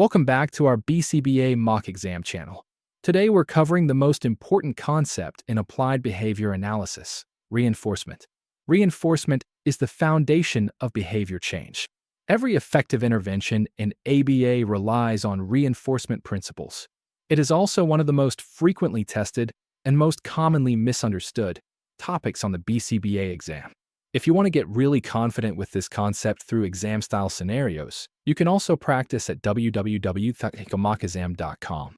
Welcome back to our BCBA mock exam channel. Today we're covering the most important concept in applied behavior analysis, reinforcement. Reinforcement is the foundation of behavior change. Every effective intervention in ABA relies on reinforcement principles. It is also one of the most frequently tested and most commonly misunderstood topics on the BCBA exam. If you want to get really confident with this concept through exam-style scenarios, you can also practice at www.mockexam.com.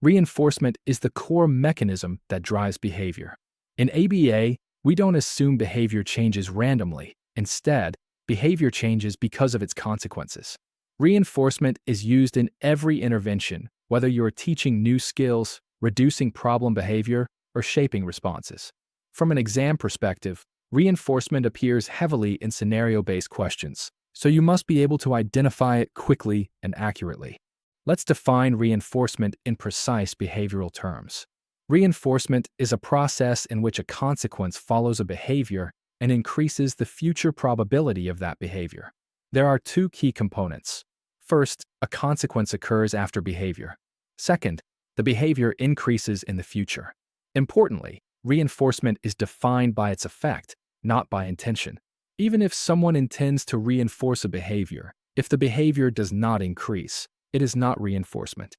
Reinforcement is the core mechanism that drives behavior. In ABA, we don't assume behavior changes randomly. Instead, behavior changes because of its consequences. Reinforcement is used in every intervention, whether you're teaching new skills, reducing problem behavior, or shaping responses. From an exam perspective, reinforcement appears heavily in scenario-based questions, so you must be able to identify it quickly and accurately. Let's define reinforcement in precise behavioral terms. Reinforcement is a process in which a consequence follows a behavior and increases the future probability of that behavior. There are two key components. First, a consequence occurs after behavior. Second, the behavior increases in the future. Importantly, reinforcement is defined by its effect, not by intention. Even if someone intends to reinforce a behavior, if the behavior does not increase, it is not reinforcement.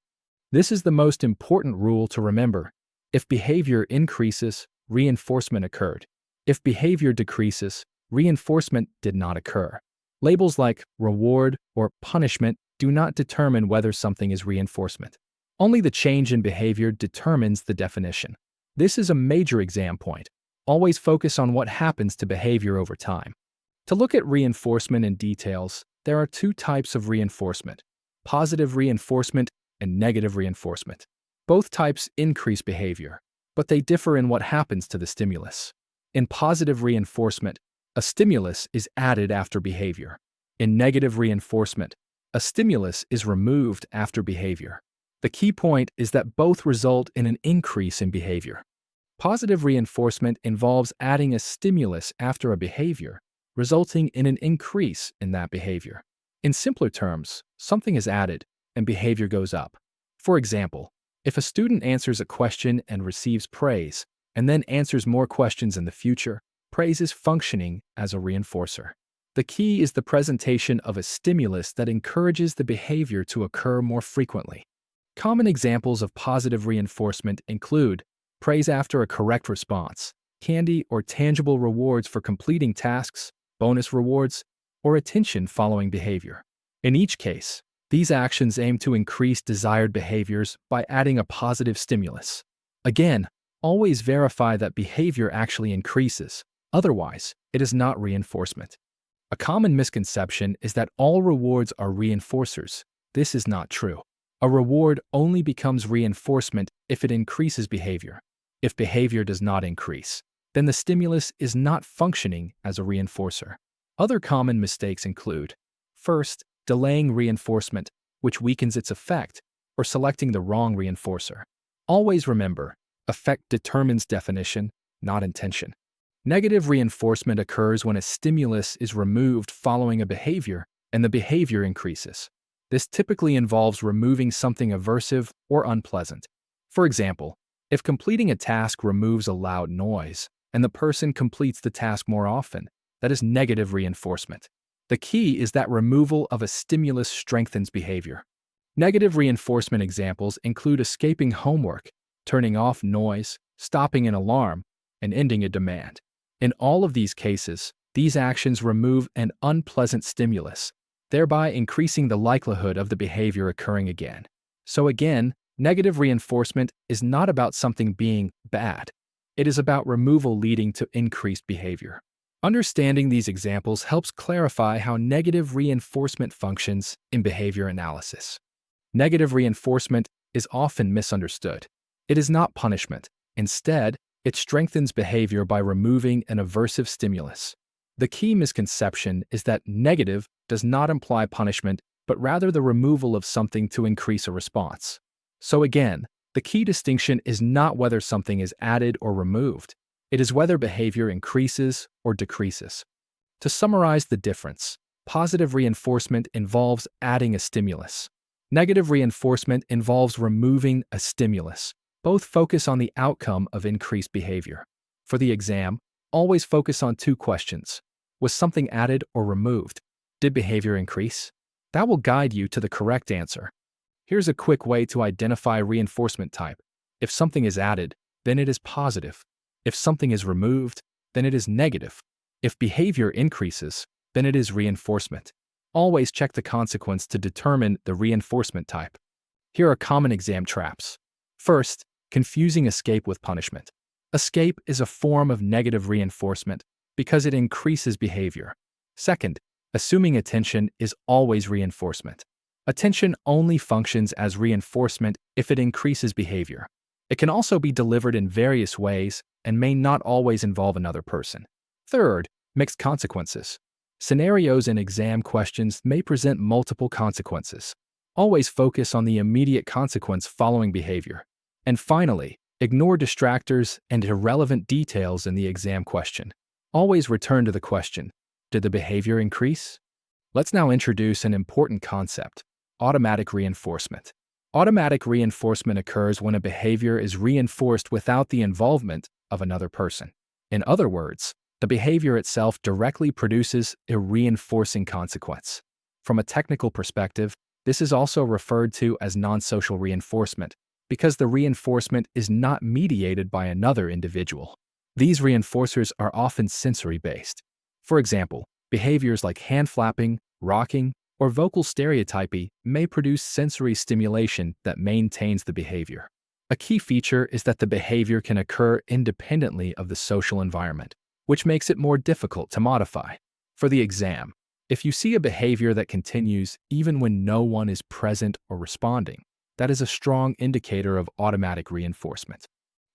This is the most important rule to remember. If behavior increases, reinforcement occurred. If behavior decreases, reinforcement did not occur. Labels like reward or punishment do not determine whether something is reinforcement. Only the change in behavior determines the definition. This is a major exam point. Always focus on what happens to behavior over time. To look at reinforcement in details, there are two types of reinforcement: positive reinforcement and negative reinforcement. Both types increase behavior, but they differ in what happens to the stimulus. In positive reinforcement, a stimulus is added after behavior. In negative reinforcement, a stimulus is removed after behavior. The key point is that both result in an increase in behavior. Positive reinforcement involves adding a stimulus after a behavior, resulting in an increase in that behavior. In simpler terms, something is added and behavior goes up. For example, if a student answers a question and receives praise, and then answers more questions in the future, praise is functioning as a reinforcer. The key is the presentation of a stimulus that encourages the behavior to occur more frequently. Common examples of positive reinforcement include praise after a correct response, candy or tangible rewards for completing tasks, bonus rewards, or attention following behavior. In each case, these actions aim to increase desired behaviors by adding a positive stimulus. Again, always verify that behavior actually increases. Otherwise, it is not reinforcement. A common misconception is that all rewards are reinforcers. This is not true. A reward only becomes reinforcement if it increases behavior. If behavior does not increase, then the stimulus is not functioning as a reinforcer. Other common mistakes include: first, delaying reinforcement, which weakens its effect, or selecting the wrong reinforcer. Always remember, effect determines definition, not intention. Negative reinforcement occurs when a stimulus is removed following a behavior and the behavior increases. This typically involves removing something aversive or unpleasant. For example, if completing a task removes a loud noise and the person completes the task more often, that is negative reinforcement. The key is that removal of a stimulus strengthens behavior. Negative reinforcement examples include escaping homework, turning off noise, stopping an alarm, and ending a demand. In all of these cases, these actions remove an unpleasant stimulus, thereby increasing the likelihood of the behavior occurring again. So again, negative reinforcement is not about something being bad. It is about removal leading to increased behavior. Understanding these examples helps clarify how negative reinforcement functions in behavior analysis. Negative reinforcement is often misunderstood. It is not punishment. Instead, it strengthens behavior by removing an aversive stimulus. The key misconception is that negative does not imply punishment, but rather the removal of something to increase a response. So again, the key distinction is not whether something is added or removed. It is whether behavior increases or decreases. To summarize the difference, positive reinforcement involves adding a stimulus. Negative reinforcement involves removing a stimulus. Both focus on the outcome of increased behavior. For the exam, always focus on two questions. Was something added or removed? Did behavior increase? That will guide you to the correct answer. Here's a quick way to identify reinforcement type. If something is added, then it is positive. If something is removed, then it is negative. If behavior increases, then it is reinforcement. Always check the consequence to determine the reinforcement type. Here are common exam traps. First, confusing escape with punishment. Escape is a form of negative reinforcement because it increases behavior. Second, assuming attention is always reinforcement. Attention only functions as reinforcement if it increases behavior. It can also be delivered in various ways and may not always involve another person. Third, mixed consequences. Scenarios in exam questions may present multiple consequences. Always focus on the immediate consequence following behavior. And finally, ignore distractors and irrelevant details in the exam question. Always return to the question, did the behavior increase? Let's now introduce an important concept, automatic reinforcement. Automatic reinforcement occurs when a behavior is reinforced without the involvement of another person. In other words, the behavior itself directly produces a reinforcing consequence. From a technical perspective, this is also referred to as non-social reinforcement because the reinforcement is not mediated by another individual. These reinforcers are often sensory-based. For example, behaviors like hand flapping, rocking, or vocal stereotypy may produce sensory stimulation that maintains the behavior. A key feature is that the behavior can occur independently of the social environment, which makes it more difficult to modify. For the exam, if you see a behavior that continues even when no one is present or responding, that is a strong indicator of automatic reinforcement.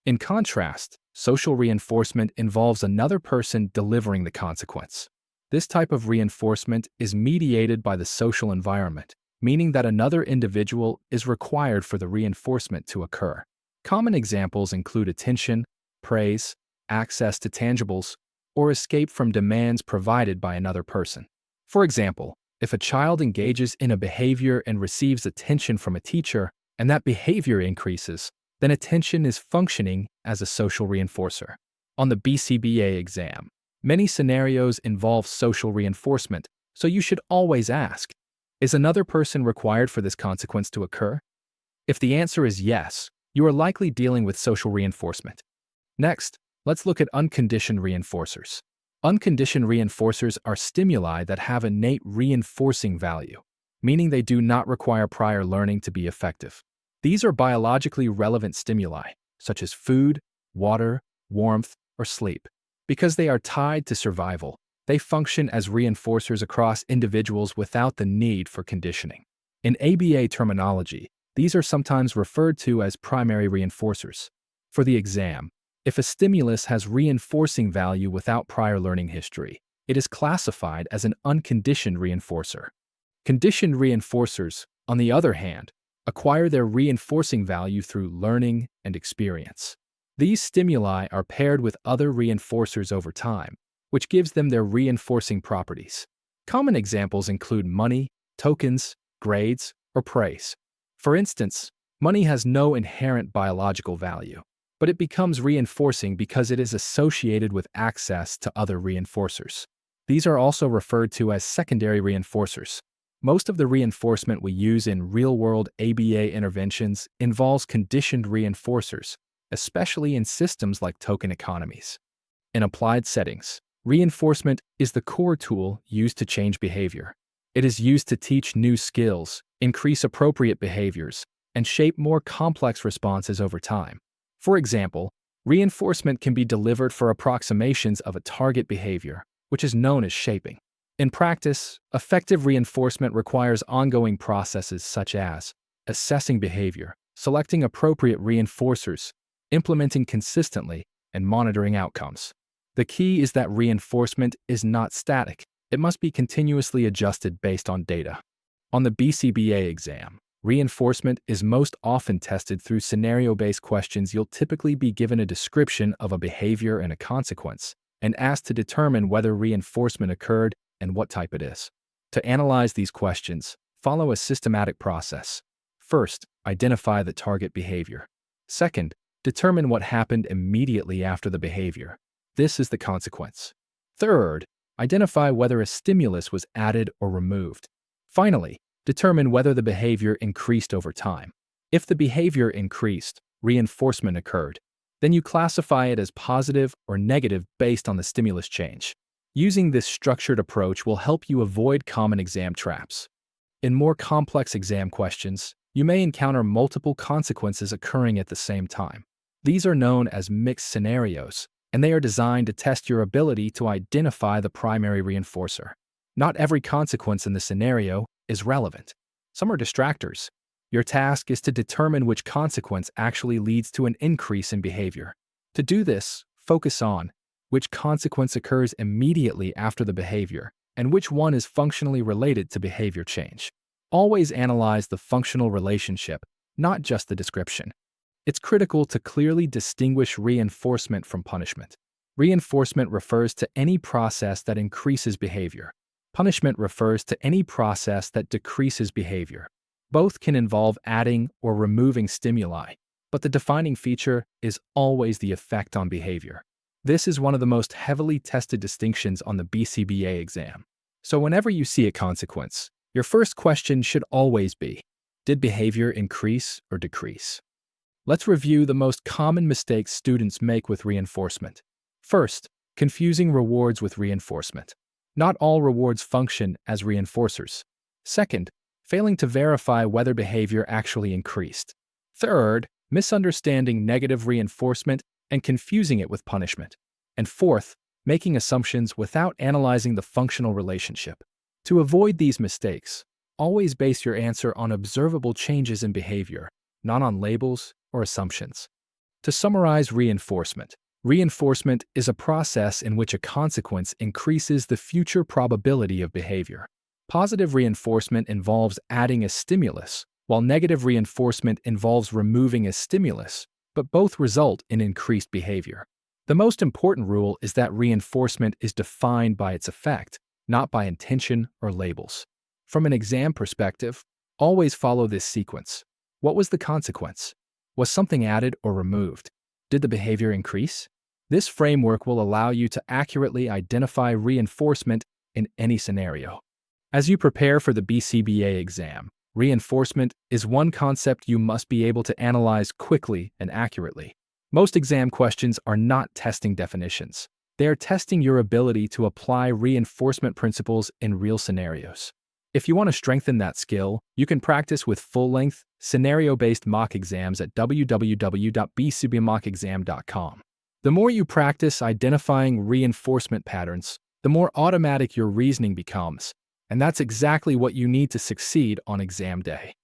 In contrast, social reinforcement involves another person delivering the consequence. This type of reinforcement is mediated by the social environment, meaning that another individual is required for the reinforcement to occur. Common examples include attention, praise, access to tangibles, or escape from demands provided by another person. For example, if a child engages in a behavior and receives attention from a teacher, and that behavior increases, then attention is functioning as a social reinforcer. On the BCBA exam, many scenarios involve social reinforcement, so you should always ask, is another person required for this consequence to occur? If the answer is yes, you are likely dealing with social reinforcement. Next, let's look at unconditioned reinforcers. Unconditioned reinforcers are stimuli that have innate reinforcing value, meaning they do not require prior learning to be effective. These are biologically relevant stimuli, such as food, water, warmth, or sleep. Because they are tied to survival, they function as reinforcers across individuals without the need for conditioning. In ABA terminology, these are sometimes referred to as primary reinforcers. For the exam, if a stimulus has reinforcing value without prior learning history, it is classified as an unconditioned reinforcer. Conditioned reinforcers, on the other hand, acquire their reinforcing value through learning and experience. These stimuli are paired with other reinforcers over time, which gives them their reinforcing properties. Common examples include money, tokens, grades, or praise. For instance, money has no inherent biological value, but it becomes reinforcing because it is associated with access to other reinforcers. These are also referred to as secondary reinforcers. Most of the reinforcement we use in real-world ABA interventions involves conditioned reinforcers, especially in systems like token economies. In applied settings, reinforcement is the core tool used to change behavior. It is used to teach new skills, increase appropriate behaviors, and shape more complex responses over time. For example, reinforcement can be delivered for approximations of a target behavior, which is known as shaping. In practice, effective reinforcement requires ongoing processes such as assessing behavior, selecting appropriate reinforcers, implementing consistently, and monitoring outcomes. The key is that reinforcement is not static. It must be continuously adjusted based on data. On the BCBA exam, reinforcement is most often tested through scenario-based questions. You'll typically be given a description of a behavior and a consequence, and asked to determine whether reinforcement occurred and what type it is. To analyze these questions, follow a systematic process. First, identify the target behavior. Second, determine what happened immediately after the behavior. This is the consequence. Third, identify whether a stimulus was added or removed. Finally, determine whether the behavior increased over time. If the behavior increased, reinforcement occurred. Then you classify it as positive or negative based on the stimulus change. Using this structured approach will help you avoid common exam traps. In more complex exam questions, you may encounter multiple consequences occurring at the same time. These are known as mixed scenarios, and they are designed to test your ability to identify the primary reinforcer. Not every consequence in the scenario is relevant. Some are distractors. Your task is to determine which consequence actually leads to an increase in behavior. To do this, focus on which consequence occurs immediately after the behavior and which one is functionally related to behavior change. Always analyze the functional relationship, not just the description. It's critical to clearly distinguish reinforcement from punishment. Reinforcement refers to any process that increases behavior. Punishment refers to any process that decreases behavior. Both can involve adding or removing stimuli, but the defining feature is always the effect on behavior. This is one of the most heavily tested distinctions on the BCBA exam. So whenever you see a consequence, your first question should always be, did behavior increase or decrease? Let's review the most common mistakes students make with reinforcement. First, confusing rewards with reinforcement. Not all rewards function as reinforcers. Second, failing to verify whether behavior actually increased. Third, misunderstanding negative reinforcement and confusing it with punishment. And fourth, making assumptions without analyzing the functional relationship. To avoid these mistakes, always base your answer on observable changes in behavior, not on labels or assumptions. To summarize reinforcement, reinforcement is a process in which a consequence increases the future probability of behavior. Positive reinforcement involves adding a stimulus, while negative reinforcement involves removing a stimulus, but both result in increased behavior. The most important rule is that reinforcement is defined by its effect, not by intention or labels. From an exam perspective, always follow this sequence. What was the consequence? Was something added or removed? Did the behavior increase? This framework will allow you to accurately identify reinforcement in any scenario. As you prepare for the BCBA exam, reinforcement is one concept you must be able to analyze quickly and accurately. Most exam questions are not testing definitions. They are testing your ability to apply reinforcement principles in real scenarios. If you want to strengthen that skill, you can practice with full-length, scenario-based mock exams at www.bcbmockexam.com. The more you practice identifying reinforcement patterns, the more automatic your reasoning becomes, and that's exactly what you need to succeed on exam day.